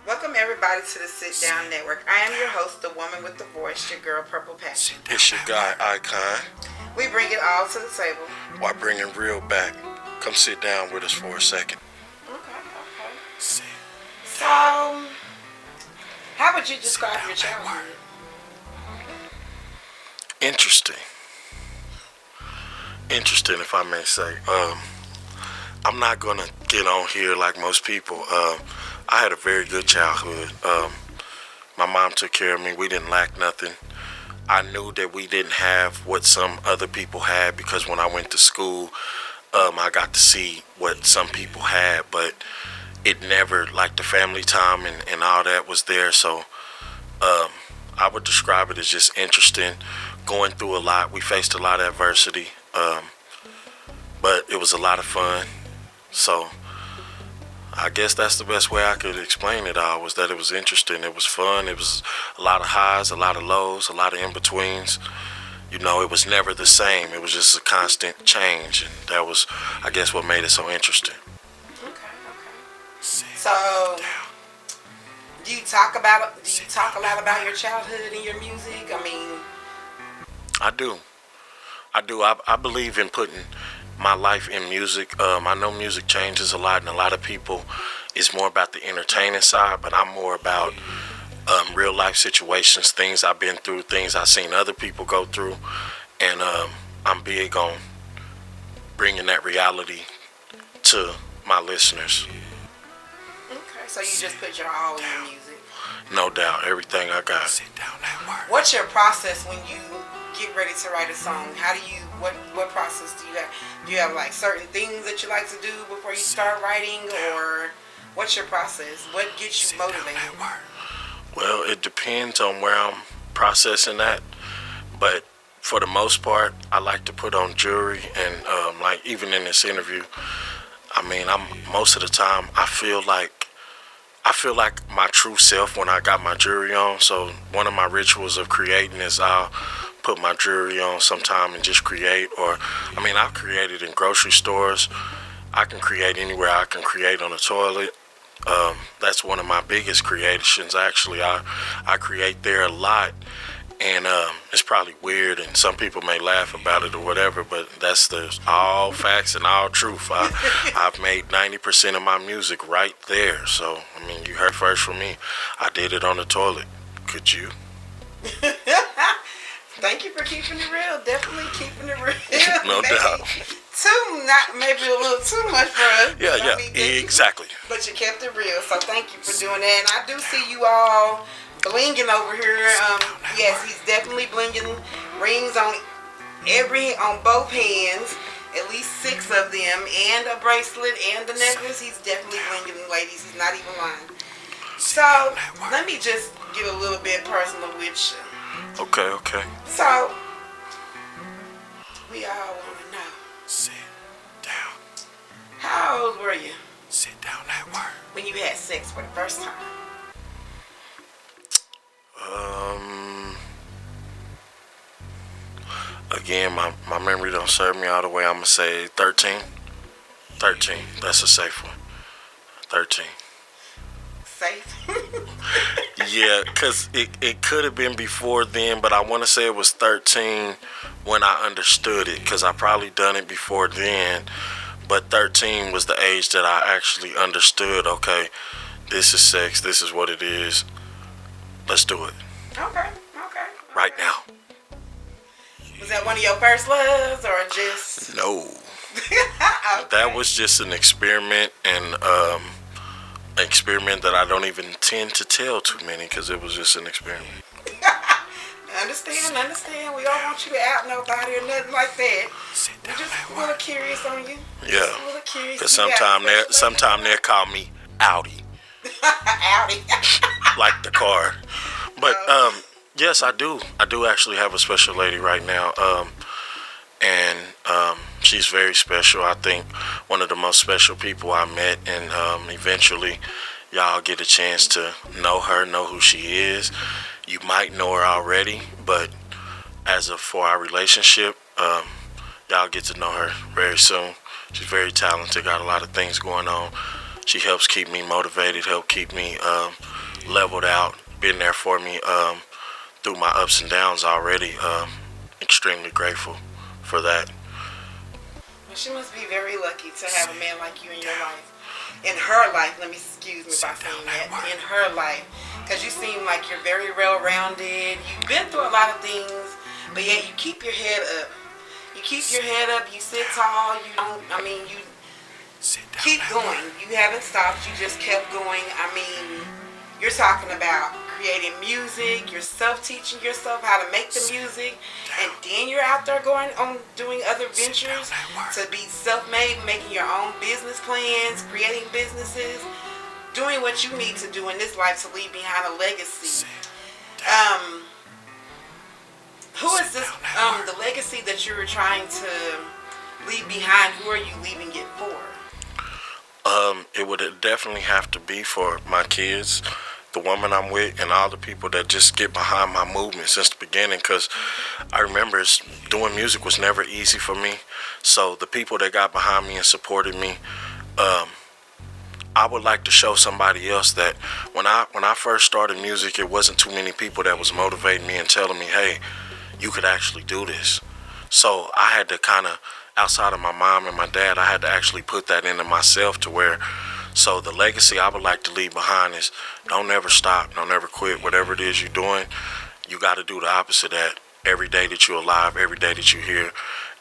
Welcome everybody to the Sit Down Network. I am your host, the woman with the voice, your girl, Purple Passion. It's your guy, Icon. We bring it all to the table. While bringing real back. Come sit down with us for a second. Okay. So, how would you describe your childhood? Interesting, if I may say. I'm not going to get on here like most people. I had a very good childhood. My mom took care of me. We didn't lack nothing. I knew that we didn't have what some other people had because when I went to school, I got to see what some people had, but it never, like the family time and all that was there. So I would describe it as just interesting, going through a lot. We faced a lot of adversity, but it was a lot of fun. So I guess that's the best way I could explain it all, was that it was interesting. It was fun. It was a lot of highs, a lot of lows, a lot of in-betweens. You know, it was never the same. It was just a constant change. And that was, I guess, what made it so interesting. Okay. So, do you talk a lot about your childhood in your music? I mean, I do. I believe in putting my life in music. I know music changes a lot, and a lot of people, it's more about the entertaining side, but I'm more about real life situations, things I've been through, things I've seen other people go through, and I'm big on bringing that reality to my listeners. Okay, so you just put your all in your music. No doubt, everything I got. What's your process when you get ready to write a song? What process do you have? Do you have like certain things that you like to do before you start writing, or what's your process? What gets you motivated? Well, it depends on where I'm processing that, but for the most part, I like to put on jewelry, and like even in this interview, I mean, most of the time I feel like my true self when I got my jewelry on. So one of my rituals of creating is I'll put my jewelry on sometime and just create. Or, I mean, I've created in grocery stores. I can create anywhere. I can create on the toilet. That's one of my biggest creations, actually. I create there a lot, and it's probably weird, and some people may laugh about it or whatever, but that's all facts and all truth. I've made 90% of my music right there. So, I mean, you heard first from me. I did it on the toilet. Could you? Thank you for keeping it real. Definitely keeping it real. No doubt. Maybe a little too much for us. Yeah, exactly. But you kept it real, so thank you for doing that. And I do see you all blinging over here. Yes, he's definitely blinging. Rings on both hands, at least 6 of them, and a bracelet and a necklace. He's definitely blinging, ladies. He's not even lying. So let me just get a little bit personal with you. Okay. So we all want to know. Sit down. How old were you? Sit down that word. When you had sex for the first time? Again, my memory don't serve me all the way. I'm going to say 13. 13. That's a safe one. 13. Safe? Yeah, because it could have been before then, but I want to say it was 13 when I understood it, because I probably done it before then, but 13 was the age that I actually understood, okay, this is sex, this is what it is, let's do it. Okay. Right now. Was that one of your first loves, or just? No. Okay. That was just an experiment, and experiment that I don't even tend to tell too many, because it was just an experiment. Understand. We don't want you to out nobody or nothing like that. We're just a little curious on you. Yeah. Just a little curious. Because sometime they'll call me Audi. Audi. Like the car. But yes, I do. I do actually have a special lady right now. And she's very special. I think one of the most special people I met, and eventually y'all get a chance to know her, know who she is. You might know her already, but for our relationship, y'all get to know her very soon. She's very talented, got a lot of things going on. She helps keep me motivated, help keep me leveled out, been there for me through my ups and downs already. Extremely grateful for that. Well, she must be very lucky to have a man like you in your life. In her life, let me excuse me by saying that. In her life, because you seem like you're very well-rounded. You've been through a lot of things, but yet you keep your head up. You keep your head up. You sit tall. You don't. I mean, you keep going. You haven't stopped. You just kept going. I mean, you're talking about creating music. You're self-teaching yourself how to make the music, and then you're out there going on doing other ventures to be self-made, making your own business plans, creating businesses, doing what you need to do in this life to leave behind a legacy. Who is this? The legacy that you're trying to leave behind. Who are you leaving it for? It would definitely have to be for my kids, the woman I'm with, and all the people that just get behind my movement since the beginning. Because I remember doing music was never easy for me. So the people that got behind me and supported me, I would like to show somebody else that when I first started music, it wasn't too many people that was motivating me and telling me, hey, you could actually do this. So I had to kind of, outside of my mom and my dad, I had to actually put that into myself to where, so the legacy I would like to leave behind is don't ever stop, don't ever quit. Whatever it is you're doing, you got to do the opposite of that. Every day that you're alive, every day that you're here,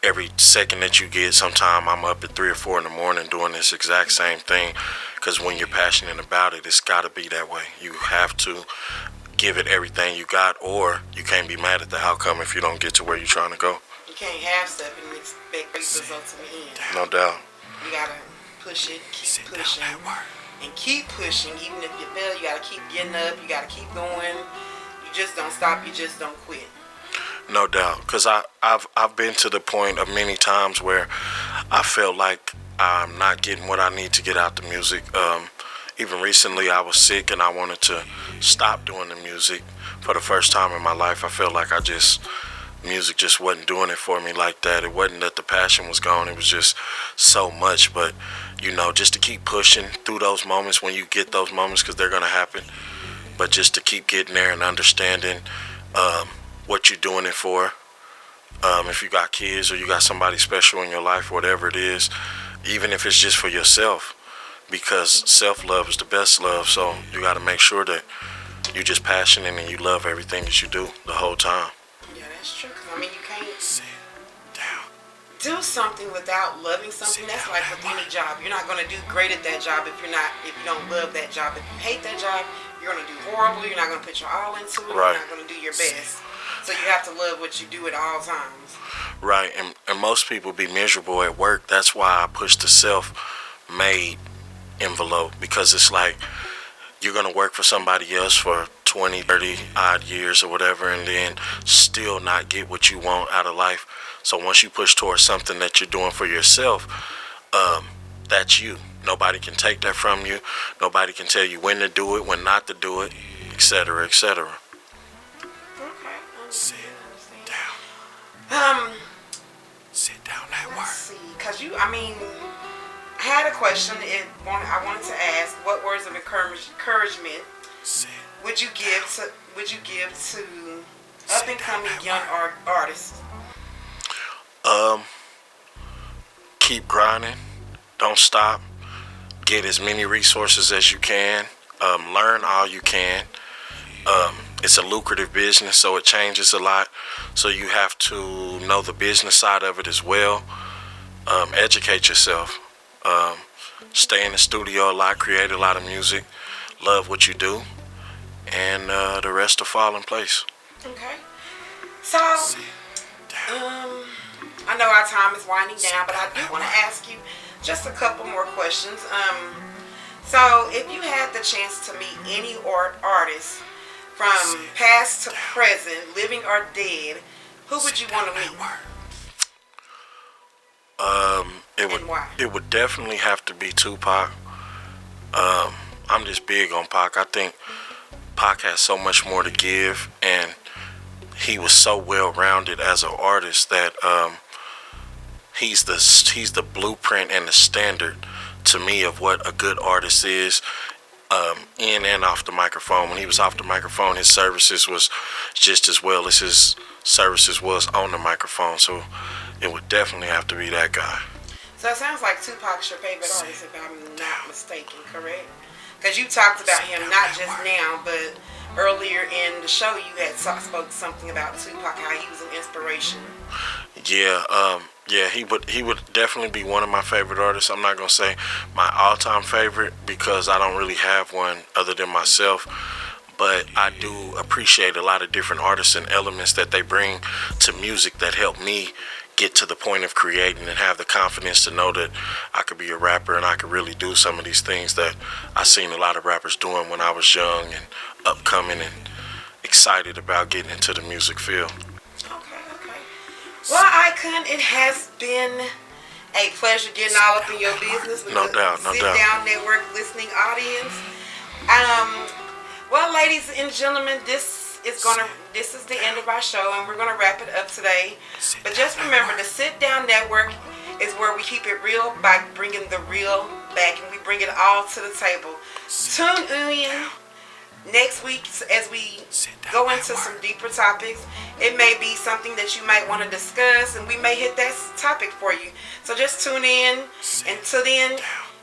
every second that you get, sometime I'm up at 3 or 4 in the morning doing this exact same thing, because when you're passionate about it, it's got to be that way. You have to give it everything you got, or you can't be mad at the outcome if you don't get to where you're trying to go. You can't half step and expect great results in the end. No doubt. You gotta push it, keep pushing, and keep pushing. Even if you fail, you gotta keep getting up. You gotta keep going. You just don't stop. You just don't quit. No doubt, because I've been to the point of many times where I felt like I'm not getting what I need to get out the music. Even recently, I was sick and I wanted to stop doing the music for the first time in my life. I felt like music just wasn't doing it for me like that. It wasn't that the passion was gone. It was just so much. But, just to keep pushing through those moments when you get those moments, because they're going to happen. But just to keep getting there and understanding what you're doing it for. If you got kids or you got somebody special in your life, whatever it is, even if it's just for yourself. Because self-love is the best love, so you got to make sure that you're just passionate and you love everything that you do the whole time. Yeah, that's true. Cause, I mean, you can't do something without loving something. That's like with any job. You're not going to do great at that job if you don't love that job. If you hate that job, you're going to do horrible. You're not going to put your all into it. Right. You're not going to do your best. So you have to love what you do at all times. Right, and most people be miserable at work. That's why I push the self-made envelope, because it's like you're going to work for somebody else for 20, 30 odd years or whatever, and then still not get what you want out of life. So once you push towards something that you're doing for yourself, that's you. Nobody can take that from you. Nobody can tell you when to do it, when not to do it, etc., etc. Okay. Sit down. Sit down at work. Let's see, because I had a question. I wanted to ask, what words of encouragement would you give to up and coming young artists? Keep grinding. Don't stop. Get as many resources as you can. Learn all you can. It's a lucrative business, so it changes a lot. So you have to know the business side of it as well. Educate yourself. Stay in the studio a lot, create a lot of music, love what you do, and the rest will fall in place. Okay. So, I know our time is winding down, but I do want to ask you just a couple more questions. So, if you had the chance to meet any artist from past to present, living or dead, who would you want to meet? It would definitely have to be Tupac. I'm just big on Pac. I think Pac has so much more to give, and he was so well-rounded as an artist that he's the blueprint and the standard to me of what a good artist is. in and off the microphone. When he was off the microphone, his services was just as well as his services was on the microphone. So it would definitely have to be that guy. So it sounds like Tupac's your favorite artist, if I'm not mistaken, correct? Because you talked about him not just now, but earlier in the show you had spoke something about Tupac, how he was an inspiration. Yeah, he would definitely be one of my favorite artists. I'm not gonna say my all-time favorite because I don't really have one other than myself. But I do appreciate a lot of different artists and elements that they bring to music that help me get to the point of creating and have the confidence to know that I could be a rapper and I could really do some of these things that I seen a lot of rappers doing when I was young and upcoming and excited about getting into the music field. Okay. Well, Icon, it has been a pleasure getting all up in your business with No the doubt. Sit Down Network listening audience. Well, ladies and gentlemen, this is the end of our show, and we're gonna wrap it up today. But just remember, the Sit Down Network is where we keep it real by bringing the real back, and we bring it all to the table. Tune in next week as we go into some deeper topics. It may be something that you might want to discuss, and we may hit that topic for you. So just tune in. Until then,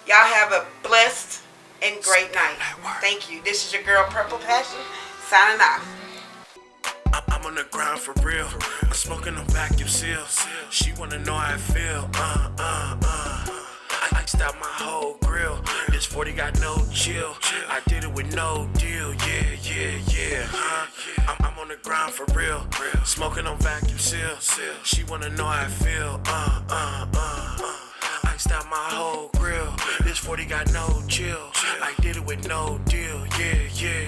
y'all have a blessed and great night. Thank you. This is your girl Purple Passion signing off. I'm on the ground for real. I'm smoking on vacuum seal. She wanna know how I feel. I iced out my whole grill. This 40 got no chill. I did it with no deal. Yeah. I'm on the ground for real. Smoking on vacuum seal. She wanna know how I feel. Iced out my whole grill. This 40 got no chill. I did it with no deal. Yeah.